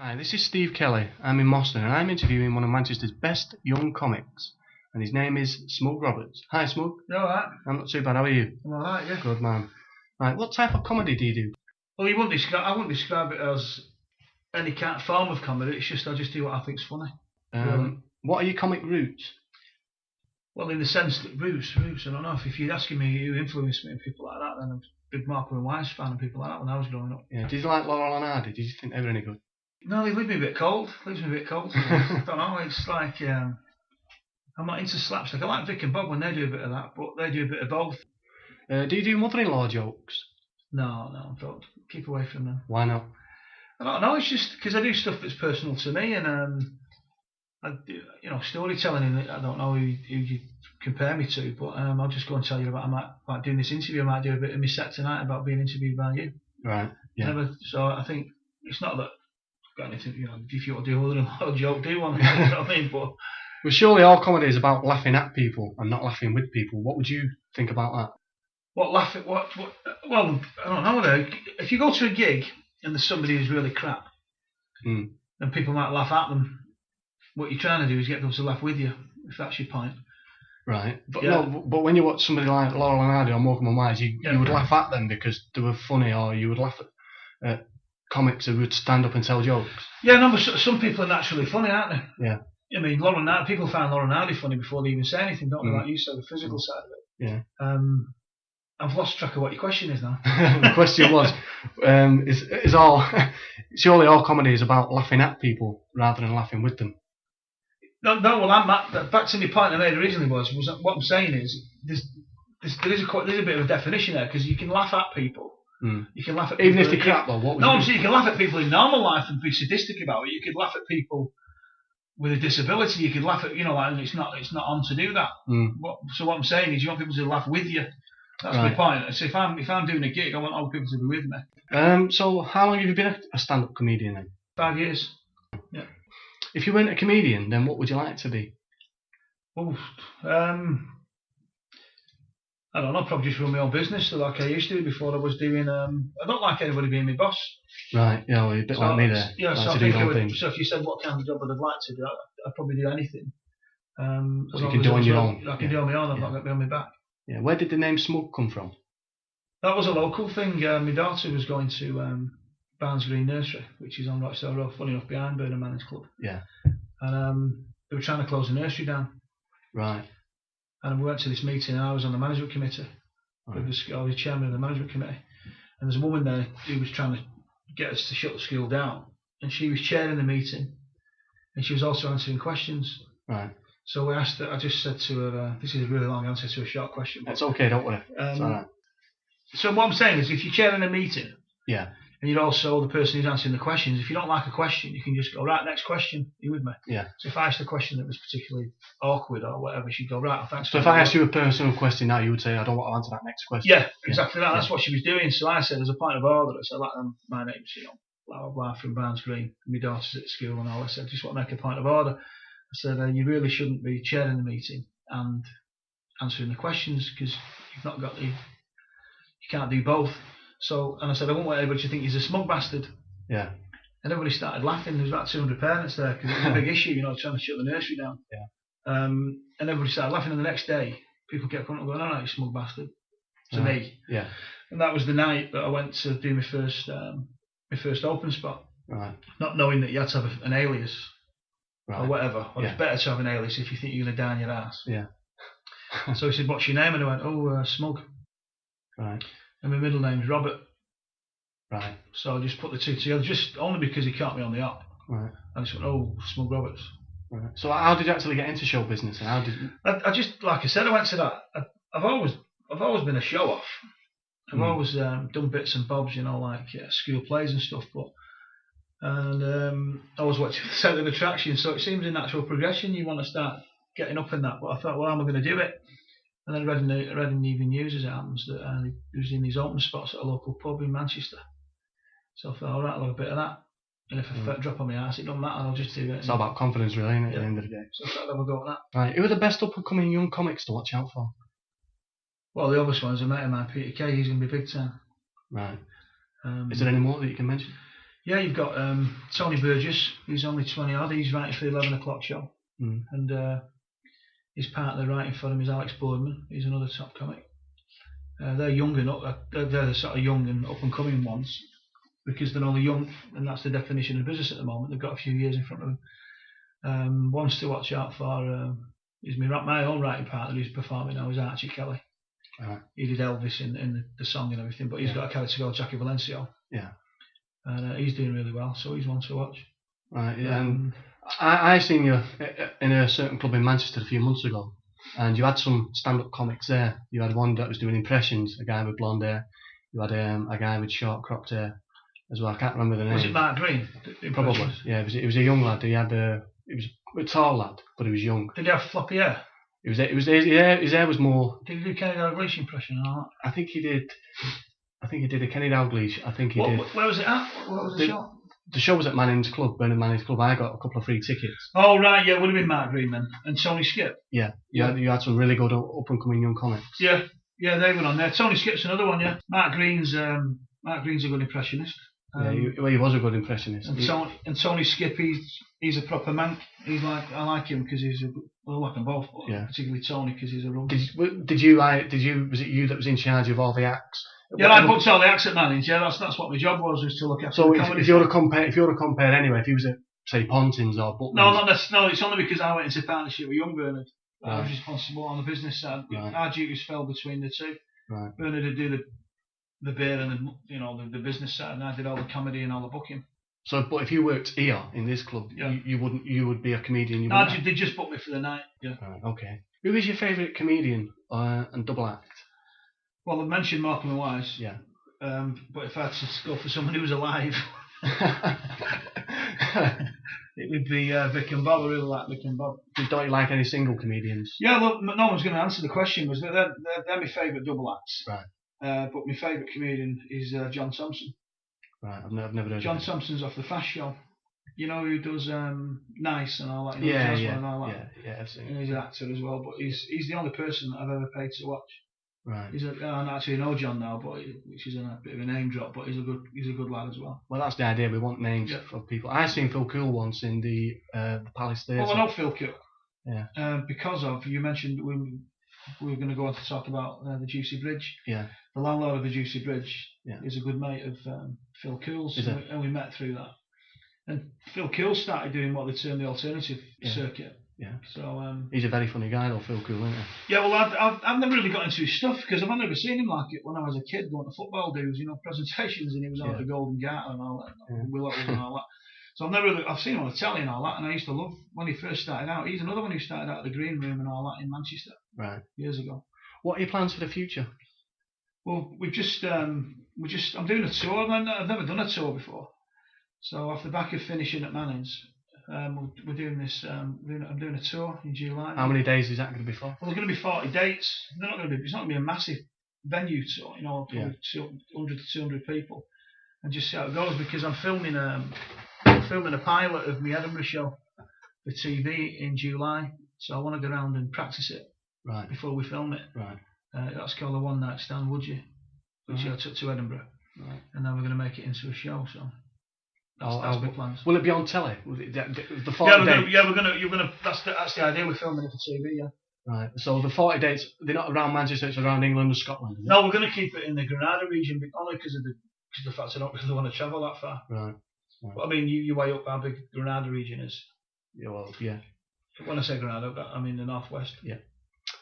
Hi, this is Steve Kelly. I'm in Moston and I'm interviewing one of Manchester's best young comics. And his name is Smug Roberts. Hi, Smug. You alright? I'm not too bad, how are you? I'm alright, yeah. Good man. Right, what type of comedy do you do? Well, I wouldn't describe it as any kind of form of comedy. It's just I just do what I think's funny. Really. What are your comic roots? Well, in the sense that roots. I don't know if you're asking me who influenced me and people like that, then I was a big Marco and Wise fan and people like that when I was growing up. Yeah. Did you like Laurel and Hardy? Did you think they were any good? No, they leave me a bit cold. I don't know. It's like I'm not into slapstick. I like Vic and Bob when they do a bit of that, but they do a bit of both. Do you do mother-in-law jokes? No, don't keep away from them. Why not? I don't know. It's just because I do stuff that's personal to me, and I do, storytelling. And I don't know who you compare me to, but I'll just go and tell you about. Like doing this interview. I might do a bit of my set tonight about being interviewed by you. Right. Yeah. So I think it's not that I've got anything. If you want to do a joke, do one. You know what I mean? But well, surely all comedy is about laughing at people and not laughing with people. What would you think about that? Well, I don't know. Though. If you go to a gig and there's somebody who's really crap, then people might laugh at them. What you're trying to do is get them to laugh with you, if that's your point. Right. But no, but when you watch somebody like Laurel and Hardy or Morecambe and Wise, you would laugh at them because they were funny, or you would laugh at comics who would stand up and tell jokes. Yeah, no, but some people are naturally funny, aren't they? Yeah. I mean, people find Laurel and Hardy funny before they even say anything, don't they? Like you said, the physical side of it. Yeah. I've lost track of what your question is now. The question was, surely all comedy is about laughing at people rather than laughing with them. No. Well, back to my point I made originally was what I'm saying is there is a bit of a definition there, because you can laugh at people. You can laugh at people even if they're crap, though. I'm saying you can laugh at people in normal life and be sadistic about it. You could laugh at people with a disability. You could laugh at and it's not on to do that. So what I'm saying is you want people to laugh with you. That's my point. So if I'm doing a gig, I want other people to be with me. So how long have you been a stand-up comedian then? 5 years. Yeah. If you weren't a comedian, then what would you like to be? Oh, I don't know. Probably just run my own business, like I used to before I was doing. I don't like anybody being my boss. Right. Yeah. Well, you're a bit like me there. Yeah. Like so I think so if you said what kind of job I'd like to do, I'd probably do anything. What you can do on your own. I can do on my own. I've not got to be on my back. Yeah. Where did the name Smug come from? That was a local thing. My daughter was going to Barnes Green Nursery, which is on Rochdale Road, funny enough, behind Burnham Manors Club. Yeah. And they were trying to close the nursery down. Right. And we went to this meeting, and I was on the management committee. I was chairman of the management committee. And there's a woman there who was trying to get us to shut the school down. And she was chairing the meeting. And she was also answering questions. Right. So we asked her, I just said to her, this is a really long answer to a short question. That's okay, don't worry. It's all right. So what I'm saying is, if you're chairing a meeting, and you're also the person who's answering the questions, if you don't like a question, you can just go, right, next question. Are you with me? Yeah. So if I asked a question that was particularly awkward or whatever, she'd go, right, thanks. So if I asked you a personal question now, you would say, I don't want to answer that next question. Yeah, exactly that. That's what she was doing. So I said, as a point of order, I said, my name's, blah, blah, blah, from Barnes Green. My daughter's at school and all. I said, just want to make a point of order. I said, you really shouldn't be chairing the meeting and answering the questions, because you can't do both. So, and I said, I won't want anybody to think he's a smug bastard. Yeah. And everybody started laughing. There was about 200 parents there, because it was a big issue, trying to shut the nursery down. Yeah. And everybody started laughing, and the next day, people kept coming and going, no, you smug bastard, to me. Yeah. And that was the night that I went to do my first open spot. Right. Not knowing that you had to have an alias. Right. Or whatever. Or it's better to have an alias if you think you're going to die on your ass. Yeah. So he said, what's your name? And I went, Smug. Right. And my middle name's Robert. Right. So I just put the two together, just only because he caught me on the up. Right. I just went, Smug Roberts. Right. So how did you actually get into show business? And how did you... I just, like I said, I went to that. I've always been a show off. I've always done bits and bobs, like school plays and stuff, and I always watched the centre of attraction. So it seems a natural progression. You want to start getting up in that. But I thought, well, how am I going to do it? And then I read in the Evening News, as it happens, that he was in these open spots at a local pub in Manchester. So I thought, all right, I'll have a bit of that. And if I drop on my ass, it doesn't matter, I'll just do it. It's all about confidence, really, isn't it, at the end of the day? So I thought I'd have a go at that. Right. Who are the best up-and-coming young comics to watch out for? Well, the obvious one's a mate of mine, Peter Kay. He's going to be big time. Right. Is there any more that you can mention? Yeah, you've got Tony Burgess, who's only 20 odd. He's writing for the 11 o'clock show. And his partner writing for him is Alex Boardman. He's another top comic. They're young and they're the sort of young and up and coming ones because they're only young, and that's the definition of business at the moment. They've got a few years in front of them. Ones to watch out for is my own writing partner who's performing now is Archie Kelly. He did Elvis in the song and everything, but he's got a character called Jackie Valencio. Yeah. And he's doing really well, so he's one to watch. Right, yeah. And I seen you in a certain club in Manchester a few months ago, and you had some stand-up comics there. You had one that was doing impressions, a guy with blonde hair. You had a guy with short cropped hair as well. I can't remember the name. Was it Mark Green? Probably. Yeah, it was a young lad. He was a tall lad, but he was young. Did he have floppy hair? His hair was more. Did he do Kenny Dalglish impression and all that? I think he did a Kenny Dalglish. I think he did. Where was it at? What was the show? The show was at Bernard Manning's Club. I got a couple of free tickets. Oh right, yeah, it would have been Mark Green then, and Tony Skip. Yeah, you had some really good up and coming young comics. Yeah, they were on there. Tony Skip's another one. Yeah, Mark Green's a good impressionist. He was a good impressionist. And Tony Skip, he's a proper man. I like him because he's I like them both, but particularly Tony because he's a rum. Was it you that was in charge of all the acts? Yeah, I booked all the acts at Manning's. Yeah, that's what my job was to look after. So if you were to compare anyway, if he was at say Pontins or Butlins. No, it's only because I went into partnership with young Bernard. I was responsible on the business side. Right. Our duties fell between the two. Right. Bernard would do the beer and the business side, and I did all the comedy and all the booking. So, but if you worked here in this club, you would be a comedian. They just booked me for the night. Yeah. Right, okay. Who is your favourite comedian and double act? Well, I've mentioned Morecambe and Wise. Yeah. But if I had to go for someone who was alive, it would be Vic and Bob. I really like Vic and Bob. Don't you like any single comedians? Yeah, well, no one's going to answer the question. They're my favourite double acts. Right. But my favourite comedian is John Thompson. Right, I've never heard John of Thompson's off the Fast Show. You know who does Nice and all that. And all that. Yeah, I've seen. And he's an actor as well, but he's the only person that I've ever paid to watch. Right. I actually know John now, which is a bit of a name drop, but he's a good lad as well. Well, that's the idea. We want names for people. I seen Phil Cool once in the Palace Theatre. Well, I know Phil Cool. Yeah. Because you mentioned we were going to go on to talk about the Juicy Bridge. Yeah. The landlord of the Juicy Bridge is a good mate of Phil Cool's, and we met through that. And Phil Cool started doing what they term the alternative circuit. Yeah. So he's a very funny guy, though, Phil Cool, isn't he? Yeah. Well, I've never really got into his stuff because I've never seen him like it when I was a kid going to football dudes, presentations, and he was on the Golden Garter and all that, Willows and all that. So I've seen him on the telly and all that, and I used to love when he first started out. He's another one who started out at the Green Room and all that in Manchester. Right. Years ago. What are your plans for the future? Well, I'm doing a tour. I've never done a tour before. So off the back of finishing at Manning's, we're doing this. I'm doing a tour in July. How many days is that going to be for? Well, there's going to be 40 dates. It's not going to be a massive venue tour. 100 to 200 people, and just see how it goes because I'm filming a pilot of my Edinburgh show for TV in July. So I want to go around and practice it before we film it. Right. That's called a One Night Stand, Would You? Which I took to Edinburgh. Right. And now we're going to make it into a show. So that's my plans. Will it be on telly? The 40 dates? That's the idea. We're filming it for TV. Yeah. Right. So the 40 dates, they're not around Manchester. It's around England and Scotland. No, we're going to keep it in the Granada region, only because of the fact I don't really want to travel that far. Right. But I mean, you weigh up how big Granada region is. Yeah. Well, yeah. When I say Granada, I mean the northwest. Yeah.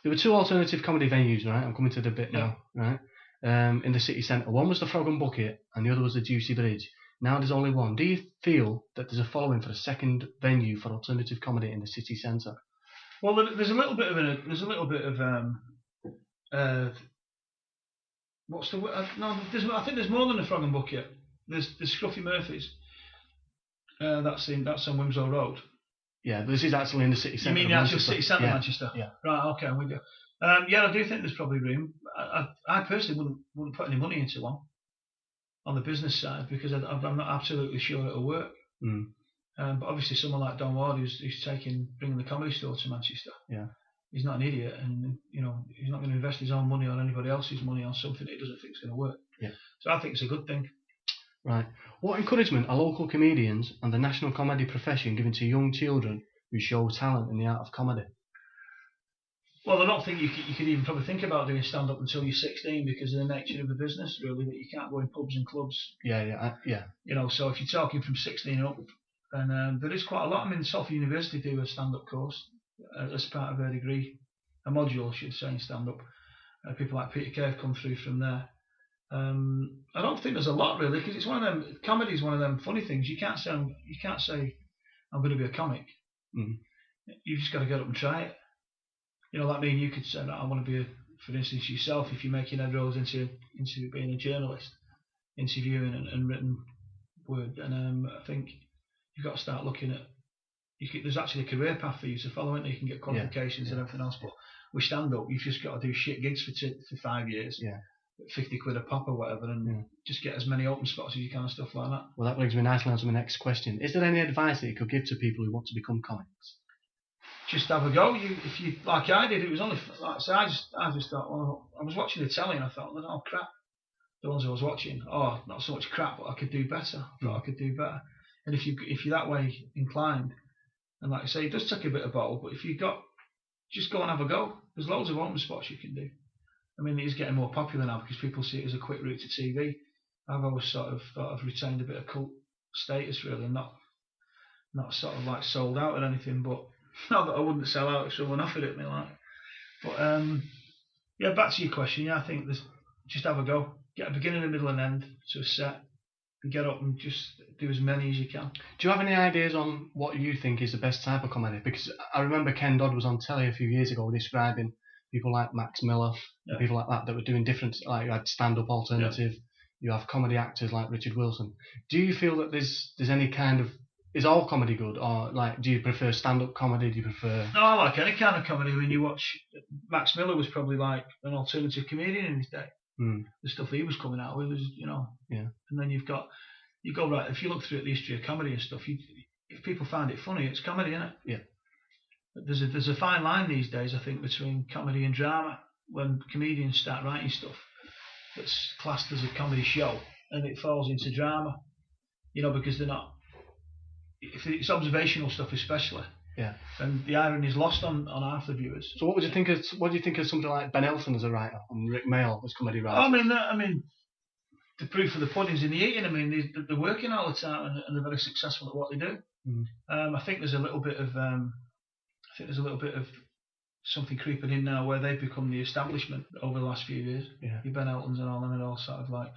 There were two alternative comedy venues, right? I'm coming to the bit now, right? In the city centre. One was the Frog and Bucket, and the other was the Juicy Bridge. Now there's only one. Do you feel that there's a following for a second venue for alternative comedy in the city centre? Well, there's a little bit of what's the word? No, I think there's more than the Frog and Bucket. There's Scruffy Murphy's. That's on Wimsall Road. Yeah, but this is actually in the city centre. You mean the actual city centre of Manchester? Yeah. Right, okay, I'm with you. Yeah, I do think there's probably room. I personally wouldn't put any money into one on the business side because I'm not absolutely sure it'll work. But obviously someone like Don Ward who's bringing the Comedy Store to Manchester. Yeah. He's not an idiot, and he's not going to invest his own money or anybody else's money on something that he doesn't think is going to work. Yeah. So I think it's a good thing. Right. What encouragement are local comedians and the national comedy profession giving to young children who show talent in the art of comedy? Well, I don't think you could even probably think about doing stand-up until you're 16 because of the nature of the business, really, that you can't go in pubs and clubs. Yeah. You know, so if you're talking from 16 and up, and there is quite a lot. I mean, Salford University do a stand-up course as part of their degree, a module, I should say, in stand-up. People like Peter Kay have come through from there. I don't think there's a lot really, because it's one of them. Comedy is one of them funny things. You can't say I'm going to be a comic. Mm. You've just got to get up and try it. You know, like me and you could say, I want to be, for instance, yourself, if you're making head rolls into being a journalist, interviewing and written word. And I think you've got to start looking at, there's actually a career path for you to follow, and you can get qualifications and everything else. But with stand-up, you've just got to do shit gigs for 5 years. Yeah. 50 quid a pop or whatever, and just get as many open spots as you can and stuff like that. Well, that brings me nicely on to my next question. Is there any advice that you could give to people who want to become comics? Just have a go. If you like I did, it was only like so I just thought, well, I was watching the telly and I thought, oh crap, the ones I was watching, not so much crap, but I could do better. I thought I could do better. And if you're that way inclined, and like I say, it does take a bit of bowl, but if just go and have a go. There's loads of open spots you can do. I mean, it is getting more popular now because people see it as a quick route to TV. I've always sort of thought I've retained a bit of cult status, really, not sort of like sold out or anything, but not that I wouldn't sell out if someone offered it me, like. But back to your question. I think there's just have a go, get a beginning, a middle, and end to a set, and get up and just do as many as you can. Do you have any ideas on what you think is the best type of comedy? Because I remember Ken Dodd was on telly a few years ago describing people like Max Miller, and people like that were doing different, like you had stand-up alternative, you have comedy actors like Richard Wilson. Do you feel that there's any kind of, is all comedy good, or like do you prefer stand-up comedy? Do you prefer? No, I like any kind of comedy. When you watch, Max Miller was probably like an alternative comedian in his day. The stuff he was coming out with was, And then you go right. If you look through the history of comedy and stuff, if people find it funny, it's comedy, isn't it? Yeah. There's a fine line these days, I think, between comedy and drama. When comedians start writing stuff that's classed as a comedy show and it falls into drama, because they're not. If it's observational stuff, especially, and the irony is lost on half the viewers. So what do you think of something like Ben Elton as a writer and Rick Mayall as comedy writer? I mean, the proof of the pudding's in the eating. I mean, they're working all the time and they're very successful at what they do. I think there's a little bit of something creeping in now where they've become the establishment over the last few years. Yeah. Your Ben Eltons and all them and all sort of like.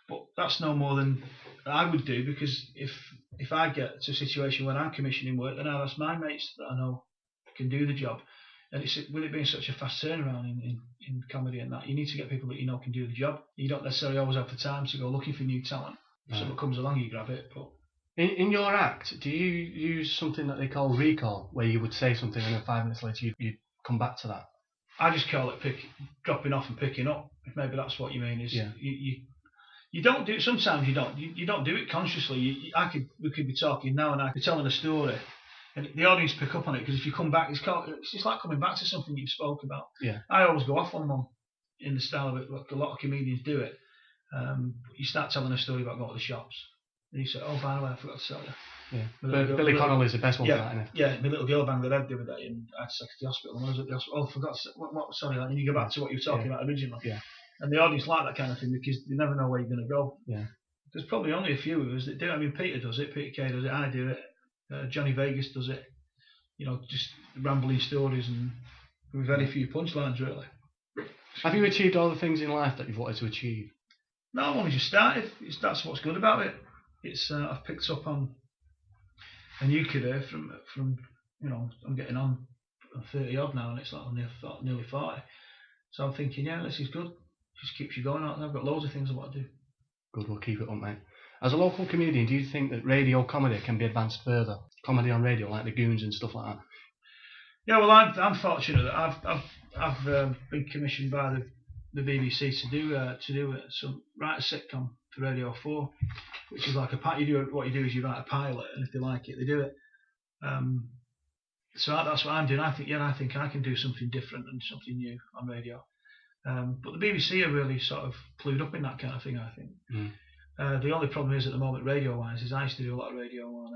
But that's no more than I would do, because if I get to a situation where I'm commissioning work, then I'll ask my mates that I know can do the job. And with it being such a fast turnaround in comedy and that, you need to get people that can do the job. You don't necessarily always have the time to go looking for new talent. If someone comes along, you grab it. But in your act, do you use something that they call recall, where you would say something and then 5 minutes later you'd come back to that? I just call it dropping off and picking up. If maybe that's what you mean. Is you don't do it. Sometimes you don't do it consciously. We could be talking now and I could be telling a story, and the audience pick up on it, because if you come back, it's just like coming back to something you spoke about. Yeah. I always go off on one in the style of it. Like a lot of comedians do it. You start telling a story about going to the shops, and you say, "Oh, by the way, I forgot to tell you." Yeah. Billy Connolly's the best one for that, isn't it? Yeah, my little girl banged her head the other day, and I had to take her to the hospital. And I was at the hospital. Oh, I forgot to say, what? Sorry, and you go back to what you were talking about originally. Yeah. And the audience like that kind of thing, because you never know where you're going to go. Yeah. There's probably only a few of us that do it. I mean, Peter does it, Peter Kay does it, I do it, Johnny Vegas does it. Just rambling stories and with very few punchlines, really. Have you achieved all the things in life that you've wanted to achieve? No, I've only just started. That's what's good about it. It's I've picked up on a new career from I'm getting on 30 odd now, and it's like nearly 40. So I'm thinking, this is good. Just keeps you going out, and I've got loads of things I want to do. Good, we'll keep it up, mate. As a local comedian, do you think that radio comedy can be advanced further? Comedy on radio, like the Goons and stuff like that? Yeah, well, I'm fortunate that I've been commissioned by the BBC to write a sitcom for Radio 4, which is like what you do is you write a pilot, and if they like it, they do it. So that's what I'm doing. I think I can do something different and something new on radio. But the BBC are really sort of clued up in that kind of thing, I think. The only problem is at the moment, radio-wise, is I used to do a lot of radio on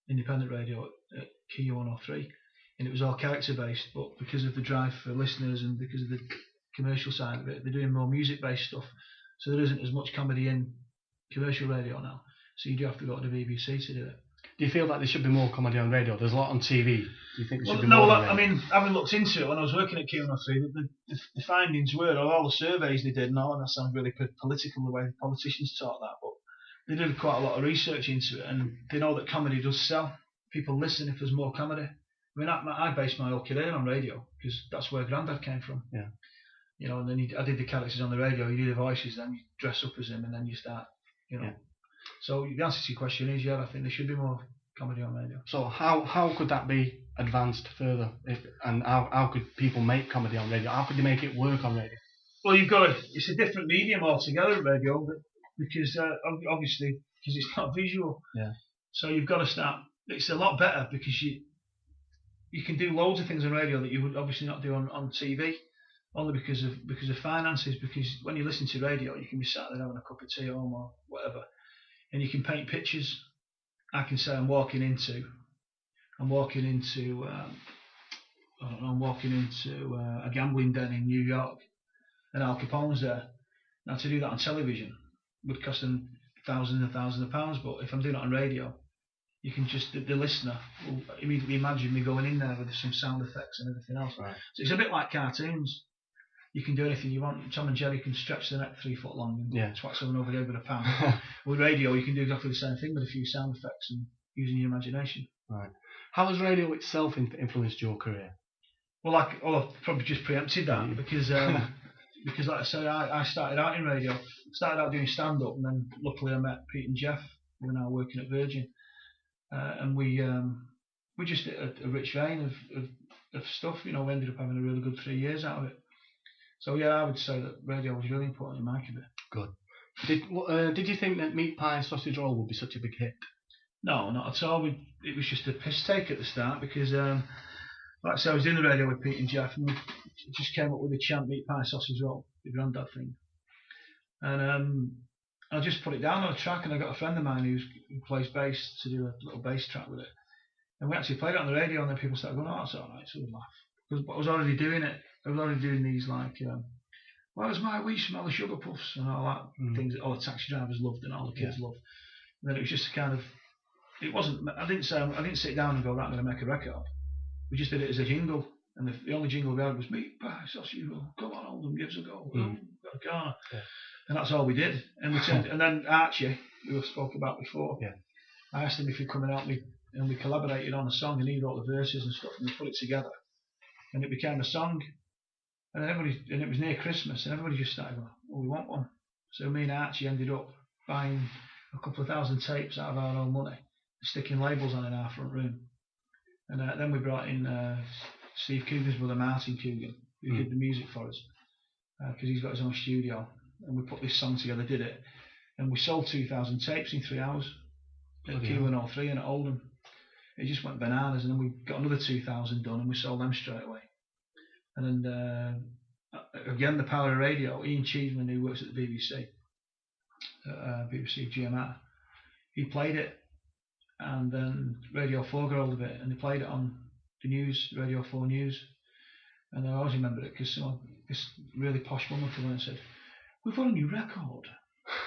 independent radio at Key 103, and it was all character-based. But because of the drive for listeners and because of the commercial side of it, they're doing more music-based stuff. So there isn't as much comedy in commercial radio now. So you do have to go to the BBC to do it. Do you feel like there should be more comedy on radio? There's a lot on TV. Do you think there should be more on radio? I mean, having looked into it when I was working at Q103, the findings were, all the surveys they did, and all, and that sounds really political the way the politicians talk that, but they did quite a lot of research into it, and they know that comedy does sell. People listen if there's more comedy. I mean, I based my whole career on radio, because that's where Grandad came from. Yeah. You know, and then I did the characters on the radio, you do the voices, then you dress up as him, and then you start, you know. Yeah. So the answer to your question is, yeah, I think there should be more comedy on radio. So how could that be advanced further? And how could people make comedy on radio? How could they make it work on radio? Well, it's a different medium altogether, radio, because obviously, because it's not visual. Yeah. So you've got to start. It's a lot better because you can do loads of things on radio that you would obviously not do on TV, only because of finances. Because when you listen to radio, you can be sat there having a cup of tea at home or whatever, and you can paint pictures. I can say I'm walking into a gambling den in New York, and Al Capone's there. Now to do that on television would cost them thousands and thousands of pounds, but if I'm doing it on radio, you can just, the listener will immediately imagine me going in there with some sound effects and everything else. Right. So it's a bit like cartoons. You can do anything you want. Tom and Jerry can stretch the neck 3 foot long and twat someone over the head with a pan. With radio, you can do exactly the same thing with a few sound effects and using your imagination. Right. How has radio itself influenced your career? Well, I've probably just preempted that because like I say, I started out in radio. Started out doing stand-up, and then luckily I met Pete and Jeff, who are now working at Virgin, and we just hit a rich vein of stuff. You know, we ended up having a really good 3 years out of it. So yeah, I would say that radio was really important in my career. Good. Did you think that meat pie and sausage roll would be such a big hit? No, not at all. It was just a piss take at the start because, like I said, I was doing the radio with Pete and Jeff, and we just came up with the chant meat pie sausage roll, the Grandad thing. And I just put it down on a track, and I got a friend of mine who plays bass to do a little bass track with it. And we actually played it on the radio, and then people started going, "Oh, that's all right," so we laughed. Because I was already doing it. I was already doing these like, "Where's my wee smelly sugar puffs?" and all that things that all the taxi drivers loved and all the kids loved. And then it was just a kind of, it wasn't. I didn't sit down and go, "Right, I'm going to make a record." We just did it as a jingle, and the only jingle we had was meat pie sausage roll. Come on, Oldham, give us a go. Got a car. Yeah. And that's all we did. And we turned, and then Archie, who I spoke about before, I asked him if he'd come and help me, and we collaborated on a song, and he wrote the verses and stuff, and we put it together, and it became a song. And then it was near Christmas, and everybody just started going, "Oh, we want one." So me and Archie ended up buying a couple of thousand tapes out of our own money, sticking labels on in our front room. And then we brought in Steve Coogan's brother, Martin Coogan, who did the music for us, because he's got his own studio. And we put this song together, did it, and we sold 2,000 tapes in 3 hours at Q103 and at Oldham. It just went bananas, and then we got another 2,000 done, and we sold them straight away. And then again, the power of radio. Ian Cheeseman, who works at the BBC, BBC GMR, he played it, and then Radio 4 got hold of it, and they played it on the news, Radio 4 News. And I always remember it because this really posh woman came in and said, "We've got a new record."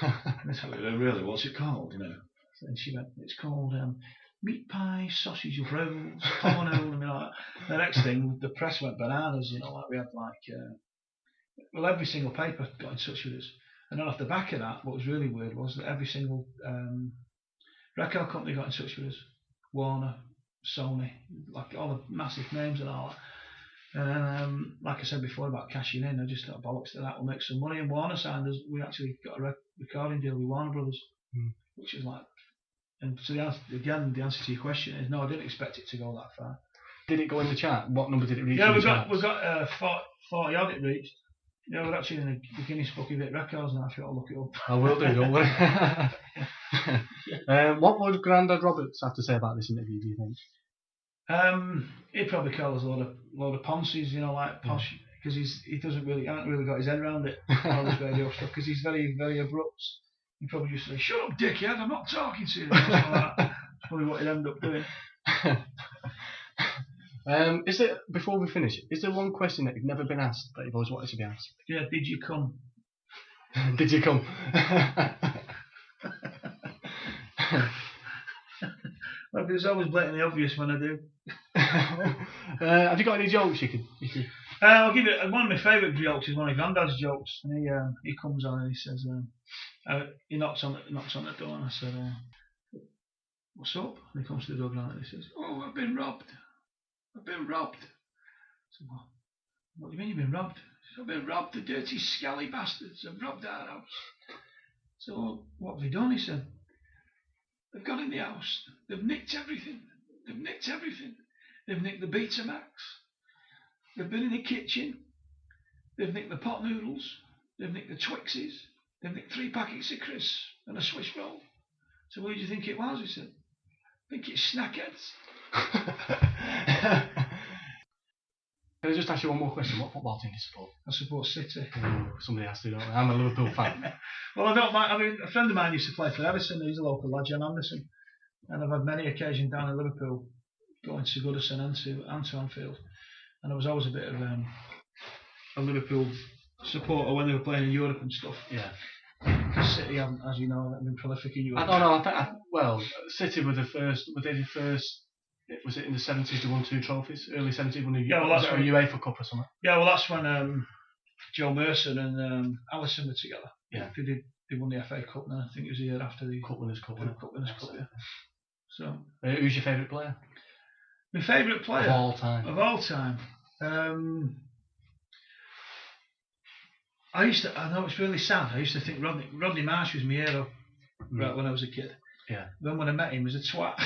And I said, "Really? What's it called?" You know. And she went, "It's called meat pie, sausage rolls, corn and like that." The next thing, the press went bananas. You know, like we had every single paper got in touch with us. And then off the back of that, what was really weird was that every single record company got in touch with us. Warner, Sony, like all the massive names and all that. And like I said before about cashing in, I just thought, bollocks to that, we'll make some money. And Warner signed us. We actually got a recording deal with Warner Brothers, which is like. And so the answer to your question is no, I didn't expect it to go that far. Did it go in the chart? What number did it reach? Yeah, we got 40 odd it reached. Yeah, we're actually in the Guinness Book of Hit Records now. If you want to look it up. I will do, don't worry. What would Grandad Roberts have to say about this interview, do you think? He'd probably call us a load of ponces, you know, like posh, because he hasn't really got his head around it, all this radio stuff, because he's very, very abrupt. he probably used to say, "Shut up, dickhead! I'm not talking to you." That's probably what he'd end up doing. Is there, before we finish, is there one question that you've never been asked that you've always wanted to be asked? Yeah, did you come? Did you come? Well, it's always blatantly obvious when I do. Have you got any jokes you could? I'll give you one of my favourite jokes is one of Grandad's jokes, and he comes on and he says, he knocks on the door, and I said, "What's up?" And he comes to the door and he says, "Oh, I've been robbed. I've been robbed." I said, "What do you mean you've been robbed?" He said, "I've been robbed. The dirty, scally bastards have robbed our house." So, "Well, what have they done?" He said, "They've got in the house. They've nicked everything. They've nicked everything. They've nicked the Betamax. They've been in the kitchen. They've nicked the pot noodles. They've nicked the Twixes. They've nicked 3 packets of crisps and a Swiss roll." So, "Who do you think it was?" He said, "I think it's Snackheads." Can I just ask you one more question? What football team do you support? I support City. Somebody has to, don't they? I'm a Liverpool fan. Well, I don't mind. I mean, a friend of mine used to play for Everton. He's a local lad, John Anderson. And I've had many occasions down in Liverpool going to Goodison and to Anfield. And I was always a bit of a Liverpool supporter when they were playing in Europe and stuff. Yeah. Because City haven't, as you know, been prolific in Europe. I don't know. Well, City were the first. Were they the first? Was it in the 70s they won 2 trophies? Early 70s won a UEFA Cup or something? Yeah, well, that's when Joe Mercer and Alisson were together. Yeah. They won the FA Cup, and I think it was the year after the Cup Winners' Cup. Yeah. So, who's your favourite player? My favourite player of all time. I know it's really sad. I used to think Rodney Marsh was my hero right when I was a kid. Yeah. Then when I met him, he was a twat.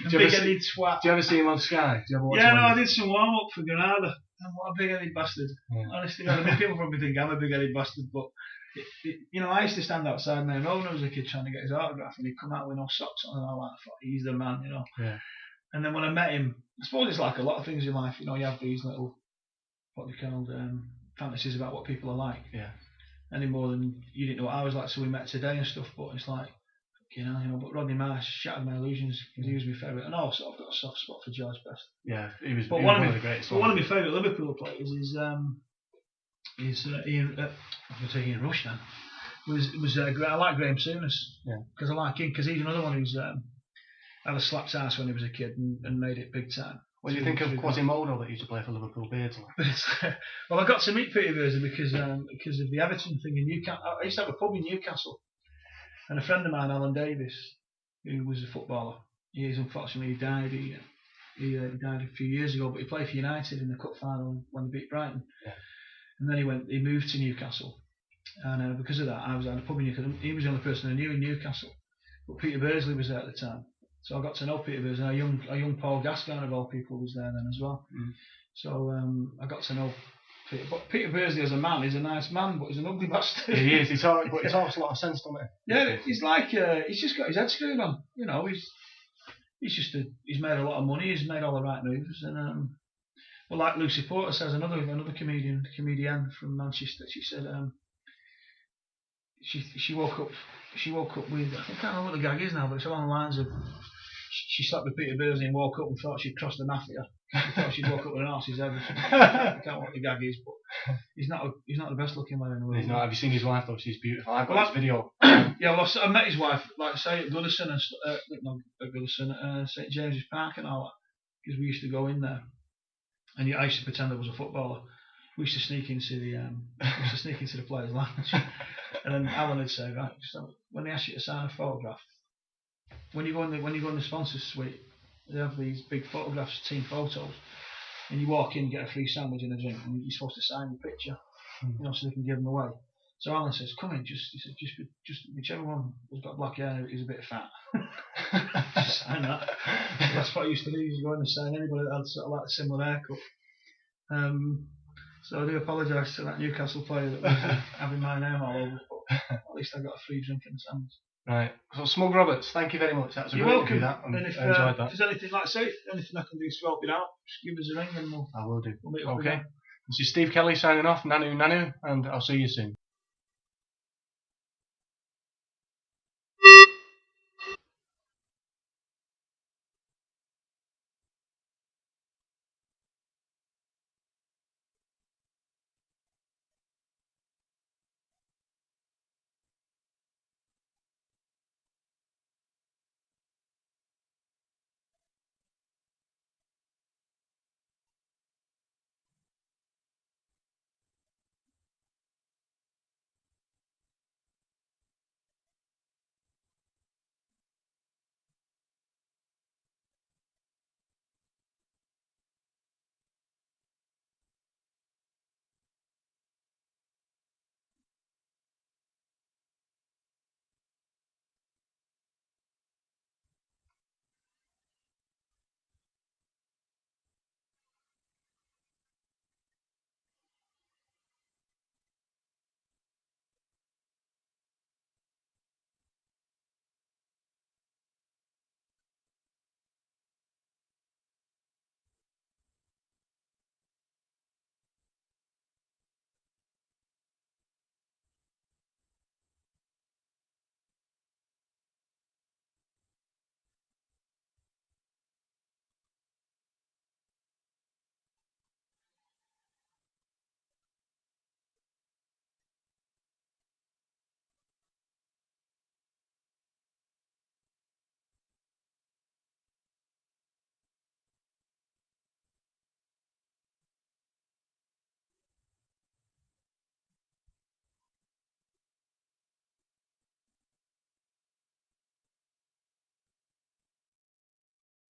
Do you ever see him on Sky? Do you ever watch him? I did some warm up for Granada. And what a big-headed bastard. Yeah. Honestly, I mean, people probably think I'm a big-headed bastard, but I used to stand outside Main Road when I was a kid trying to get his autograph, and he'd come out with no socks on, and I thought, he's the man, Yeah. And then when I met him, I suppose it's like a lot of things in life, you have these little, what they called, fantasies about what people are like. Yeah. Any more than you didn't know what I was like, so we met today and stuff, but it's like, but Rodney Marsh shattered my illusions because he was my favourite, and also I've got a soft spot for George Best. Yeah, he was one of the greatest. But one of my favourite Liverpool players is Ian. I'm going to take Ian Rush now. I like Graham Souness. Yeah. Because I like him because he's another one who's had a slapped ass when he was a kid and made it big time. What do you think of Quasimodo that used to play for Liverpool Beardsley? Well, I got to meet Peter Beardsley because of the Everton thing in Newcastle. I used to have a pub in Newcastle. And a friend of mine, Alan Davis, who was a footballer, unfortunately died. He died a few years ago, but he played for United in the cup final when they beat Brighton. Yeah. And then he moved to Newcastle, and because of that, I was at a pub in Newcastle. He was the only person I knew in Newcastle, but Peter Beardsley was there at the time, so I got to know Peter Beardsley. A young Paul Gascoigne of all people was there then as well. Mm. So I got to know. But Peter Beardsley as a man, he's a nice man, but he's an ugly bastard. He is. He talks a lot of sense, doesn't he? Yeah, he's like he's just got his head screwed on. He's made a lot of money. He's made all the right moves, and well, like Lucy Porter says, another comedian from Manchester. She said she woke up with, I can't remember what the gag is now, but it's along the lines of she slept with Peter Beardsley and woke up and thought she'd crossed the mafia. She thought she'd woke up with an arse's head. I can't know what the gag is, but he's not the best looking man in the world. He's not. Have you seen his wife though? She's beautiful. I've got this video. Yeah, well, I met his wife, like I say, at Goodison and St James's Park and all that, because we used to go in there, and I used to pretend I was a footballer. We used to sneak into the players' lounge, and then Alan would say, right, so when they ask you to sign a photograph, when you go in the sponsors suite, they have these big photographs, team photos, and you walk in, get a free sandwich and a drink, and you're supposed to sign your picture, so they can give them away. So Alan says, "Come in, just whichever one has got black hair is a bit fat, just sign that." So that's what I used to do. I used to go in and sign anybody that had sort of like a similar haircut. So I do apologise to that Newcastle player that was having my name all over, but at least I got a free drink and a sandwich. Right. So Smug Roberts, thank you very much. That was a great interview. And if there's anything anything I can do to help you out, just give us a ring and I will do. We'll meet up okay. This is Steve Kelly signing off. Nanu, and I'll see you soon.